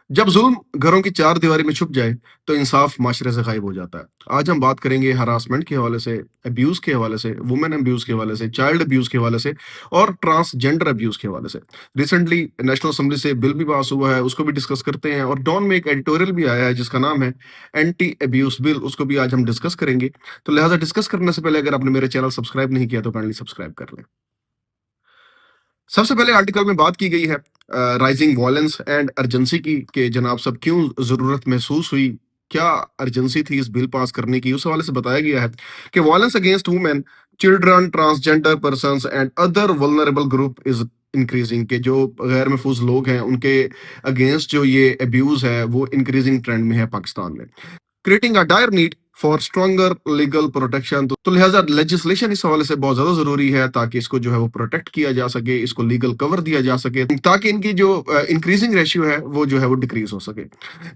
जब जुल्म घरों की चार दीवारी में छुप जाए तो इंसाफ माशरे से गायब हो जाता है। आज हम बात करेंगे हरासमेंट के हवाले से, अब्यूज के हवाले से, वुमेन अब्यूज के हवाले से, चाइल्ड अब्यूज के हवाले से और ट्रांसजेंडर अब्यूज के हवाले से। रिसेंटली नेशनल असेंबली से बिल भी पास हुआ है, उसको भी डिस्कस करते हैं। और डॉन में एक एडिटोरियल भी आया है जिसका नाम है एंटी अब्यूज बिल, उसको भी आज हम डिस्कस करेंगे। तो लिहाजा डिस्कस करने से पहले अगर आपने मेरे चैनल सब्सक्राइब नहीं किया तो काइंडली सब्सक्राइब कर लें। सबसे पहले आर्टिकल में बात की गई है राइजिंग वायलेंस एंड अर्जेंसी की, कि जनाब सब क्यों जरूरत महसूस हुई, क्या अर्जेंसी थी इस बिल पास करने की। उस हवाले से बताया गया है कि violence against women, children, transgender persons and other vulnerable group is increasing, के जो गैर महफूज लोग हैं उनके अगेंस्ट जो ये अब्यूज है वो इंक्रीजिंग ट्रेंड में है पाकिस्तान में, creating a dire need for stronger legal protection. तो लिहाजा लेजिस्लेशन इस हवाले से बहुत ज्यादा जरूरी है ताकि इसको जो है वो प्रोटेक्ट किया जा सके, इसको लीगल कवर दिया जा सके, ताकि इनकी जो इंक्रीजिंग रेशियो है वो जो है वो डिक्रीज हो सके।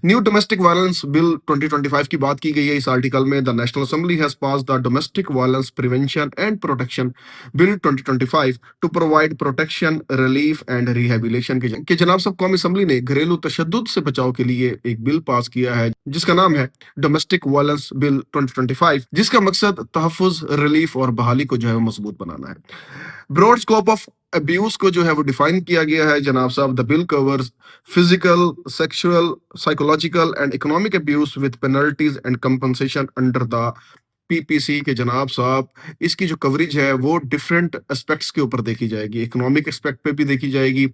न्यू डोमेस्टिक वायलेंस बिल 2025 की बात की गई है इस आर्टिकल में। The national assembly has pass the domestic violence prevention and protection bill 2025 to provide protection, relief and rehabilitation के जनाब सब कौमी असेंबली ने घरेलू तशद्दुद से बचाव के लिए एक बिल पास किया है जिसका नाम है डोमेस्टिक वायलेंस बिल 2025, जिसका मकसद तहफ़्फ़ुज़, रिलीफ और बहाली को जो है वो मजबूत बनाना है। ब्रॉड स्कोप ऑफ अब्यूज को जो है वो डिफाइन किया गया है जनाब साहब। The bill covers physical, sexual, psychological and economic abuse with penalties and compensation under the PPC के जनाब साहब। इसकी जो कवरेज है वो डिफरेंट एस्पेक्ट्स के ऊपर देखी जाएगी, इकोनॉमिक एस्पेक्ट पे भी देखी जाएगी,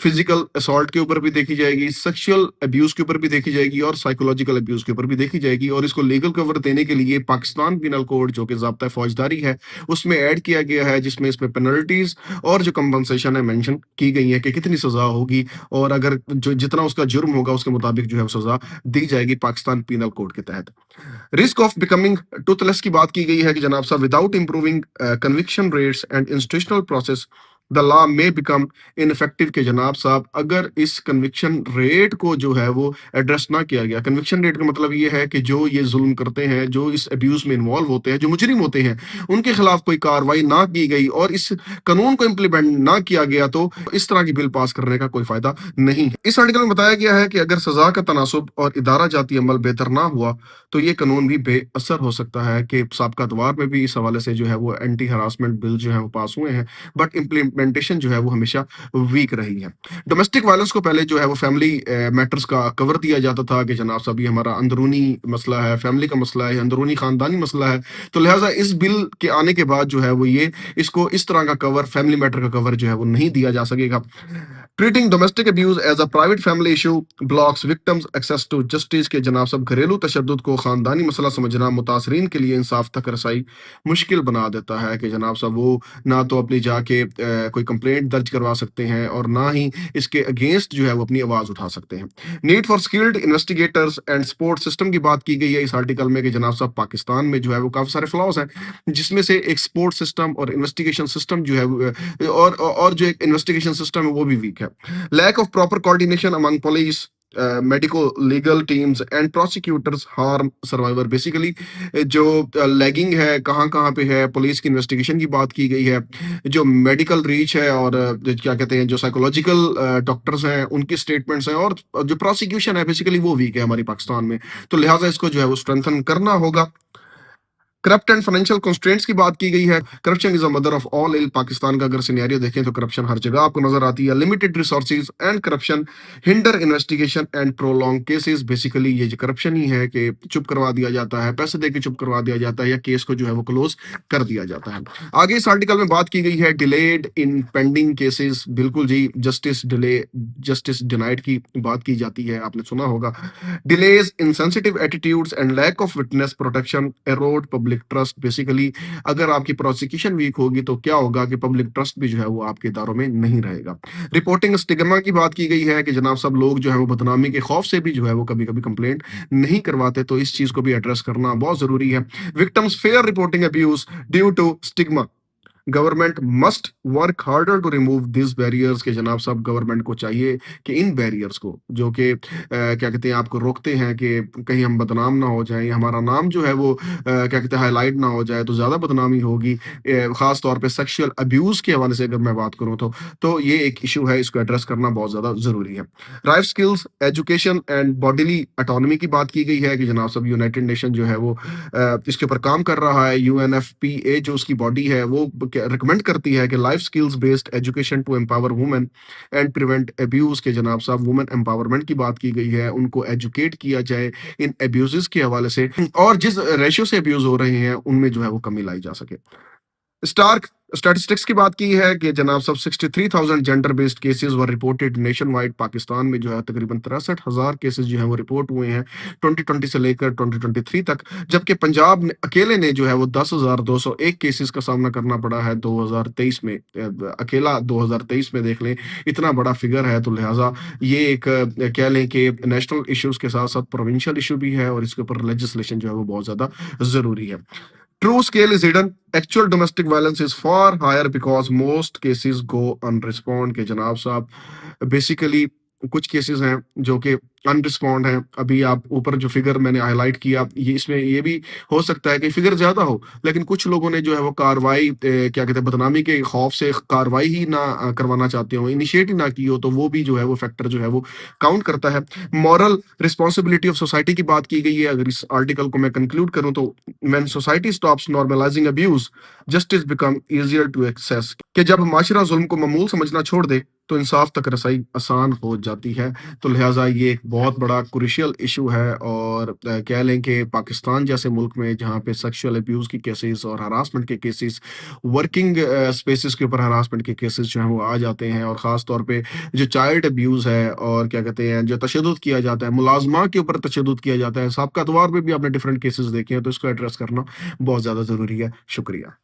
फिजिकल असॉल्ट के ऊपर भी देखी जाएगी, सेक्सुअल अब्यूज के ऊपर भी देखी जाएगी और साइकोलॉजिकल अब्यूज के ऊपर भी देखी जाएगी। और इसको लीगल कवर देने के लिए पाकिस्तान पिनल कोड जो कि ज़ाब्ता फौजदारी है उसमें ऐड किया गया है, जिसमें इसमें पेनल्टीज और जो कंपनसेशन है मेंशन की गई है कि कितनी सजा होगी, और अगर जो जितना उसका जुर्म होगा उसके मुताबिक जो है वो सजा दी जाएगी पाकिस्तान पिनल कोड के तहत। रिस्क ऑफ बिकमिंग टूथलेस की बात की गई है कि जनाब साहब without improving conviction rates and institutional process the law में बिकम इनफेक्टिव, के जनाब साहब अगर इस कन्विक्शन रेट को जो है वो एड्रेस ना किया गया। कन्विक्शन रेट का मतलब ये है कि जो ये जुल्म करते हैं, जो इस अब्यूज में इन्वॉल्व होते हैं, जो मुजरिम होते हैं, उनके खिलाफ कोई कार्रवाई ना की गई और इस कानून को इम्प्लीमेंट ना किया गया तो इस तरह की बिल पास करने का कोई फायदा नहीं है। इस आर्टिकल में बताया गया है कि अगर सजा का तनासुब और इदारा जाती अमल बेहतर ना हुआ तो ये कानून भी बेअसर हो सकता है। कि साबका दौर में भी इस हवाले से जो है वो एंटी हरासमेंट बिल जो है वो पास हुए हैं, बट इम्प्लीमेंटेशन जो है वो हमेशा वीक रही है। डोमेस्टिक वायलेंस को पहले जो है वो फैमिली मैटर्स का कवर दिया जाता था कि जनाब साहब ये हमारा अंदरूनी मसला है, फैमिली का मसला है, अंदरूनी खानदानी मसला है। तो लिहाजा इस बिल के आने के बाद जो है वो ये इसको इस तरह का कवर, फैमिली मैटर का कवर जो है वो नहीं दिया जा सकेगा। Treating domestic abuse as a private family issue blocks victims access to justice, के जनाब सब घरेलू तशद्दुद को खानदानी मसला समझना मुतासरीन के लिए इंसाफ तक रसाई मुश्किल बना देता है। कि जनाब साहब वो ना तो अपनी जाके कोई कंप्लेंट दर्ज करवा सकते हैं और ना ही इसके अगेंस्ट जो है वो अपनी आवाज़ उठा सकते हैं। Need for skilled investigators and support system की बात की गई है इस आर्टिकल में कि जनाब साहब पाकिस्तान में जो है वो काफ़ी सारे फ्लॉज हैं, जिसमें से एक सपोर्ट सिस्टम और इन्वेस्टिगेशन सिस्टम जो है और जो एक इन्वेस्टिगेशन सिस्टम है वो भी वीक है। Lack of proper coordination among police, medico legal teams and prosecutors harm survivor. Basically जो लैगिंग है कहाँ कहाँ पे है, पुलिस की इन्वेस्टिगेशन की बात की गई है, जो मेडिकल रीच है और क्या कहते हैं जो साइकोलॉजिकल डॉक्टर्स हैं उनकी स्टेटमेंट्स हैं, और जो प्रोसिक्यूशन है बेसिकली वो वीक है हमारी पाकिस्तान में। तो लिहाजा इसको जो है वो स्ट्रेंथन करना होगा। करप्ट एंड फाइनेंशियल कंस्ट्रेंट्स की बात की गई है। Corruption is a mother of all ill. Pakistan का अगर सिनेरियो देखें तो करप्शन हर जगह आपको नजर आती है। Limited resources and corruption hinder investigation and prolong cases. Basically ये जो करप्शन ही है कि चुप करवा दिया जाता है, पैसे देके चुप करवा दिया जाता है या केस को जो है वो क्लोज कर दिया जाता है। आगे इस आर्टिकल में बात की गई है डिलेड इन पेंडिंग केसेस। बिल्कुल जी, जस्टिस डिले, जस्टिस डिनाइड की बात की जाती है, आपने सुना होगा। Delays, insensitive attitudes and lack of witness protection erode public trust। Basically अगर आपकी प्रोसिक्यूशन वीक होगी तो क्या होगा कि पब्लिक ट्रस्ट भी जो है वो आपके इदारों में नहीं रहेगा। रिपोर्टिंग स्टिग्मा की बात की गई है कि जनाब सब लोग जो है वो बदनामी के खौफ से भी जो है वो कभी कभी कंप्लेंट नहीं करवाते, तो इस चीज को भी एड्रेस करना बहुत जरूरी है। Victims fair reporting abuse due to stigma. Government must work harder to remove this barriers, के जनाब साहब गवर्नमेंट को चाहिए कि इन बैरियर्स को, जो कि क्या कहते हैं, आपको रोकते हैं कि कहीं हम बदनाम ना हो जाएं, हमारा नाम जो है वो क्या कहते हैं हाईलाइट ना हो जाए, तो ज़्यादा बदनामी होगी। ख़ास तौर पे सेक्सुअल अब्यूज़ के हवाले से अगर मैं बात करूँ तो ये एक इशू है, इसको एड्रेस करना बहुत ज़्यादा ज़रूरी है। Life skills, education and bodily autonomy की बात की गई है कि जनाब साहब यूनाइटेड नेशन जो है वो इसके ऊपर काम कर रहा है। यूएनएफपीए जो उसकी बॉडी है वो रिकमेंड करती है कि life skills based education to empower women and prevent abuse, के जनाब साहब वुमेन एम्पावरमेंट की बात की गई है, उनको एजुकेट किया जाए इन अब्यूजेस के हवाले से, और जिस रेशियो से अब्यूज हो रहे हैं उनमें जो है वो कमी लाई जा सके। स्टार्क स्टैटिस्टिक्स की बात की है कि जनाब साहब 63,000 जेंडर बेस्ड केसेस वर रिपोर्टेड नेशन वाइड। पाकिस्तान में जो है तकरीबन 63,000 केसेस जो है वो रिपोर्ट हुए हैं 2020 से लेकर 2023 तक, जबकि पंजाब ने अकेले ने जो है वो 10,201 केसेस का सामना करना पड़ा है 2023 में। अकेला 2023 में देख लें, इतना बड़ा फिगर है, तो लिहाजा ये एक कह लें कि नेशनल इश्यूज के साथ साथ प्रोविंशियल इशू भी है, और इसके ऊपर लेजिस्लेशन जो है वो बहुत ज्यादा जरूरी है। True scale is hidden. Actual domestic violence is far higher because most cases go unresponded, के जनाब साहब बेसिकली कुछ केसेस हैं जो कि अनरिस्पॉन्ड हैं। अभी आप ऊपर जो फिगर मैंने हाईलाइट किया, ये इसमें ये भी हो सकता है कि फिगर ज्यादा हो, लेकिन कुछ लोगों ने जो है वो कार्रवाई क्या कहते हैं बदनामी के खौफ से कार्रवाई ही ना करवाना चाहते हो, इनिशिएट ही ना की हो, तो वो भी जो है वो फैक्टर जो है वो काउंट करता है। मॉरल रिस्पॉन्सिबिलिटी ऑफ सोसाइटी की बात की गई है। अगर इस आर्टिकल को मैं कंक्लूड करूं तो when society stops normalizing abuse, justice become easier to access, कि जब माशरा जुल्म को मामूल समझना छोड़ दे तो इंसाफ तक रसाई आसान हो जाती है। तो लिहाजा ये एक बहुत बड़ा क्रुशियल इशू है, और कह लें कि पाकिस्तान जैसे मुल्क में जहाँ पे सेक्सुअल अब्यूज की केसेस और हरासमेंट के केसेस, वर्किंग स्पेसिस के ऊपर हरासमेंट के केसेस जो हैं वो आ जाते हैं, और ख़ास तौर पे जो चाइल्ड अब्यूज है और क्या कहते हैं जो तशद्दुद किया जाता है, मुलाजमा के ऊपर तशद्दुद किया जाता है, साबका अतवार में भी आपने डिफरेंट केसेस देखे हैं, तो इसको एड्रेस करना बहुत ज़्यादा ज़रूरी है। शुक्रिया।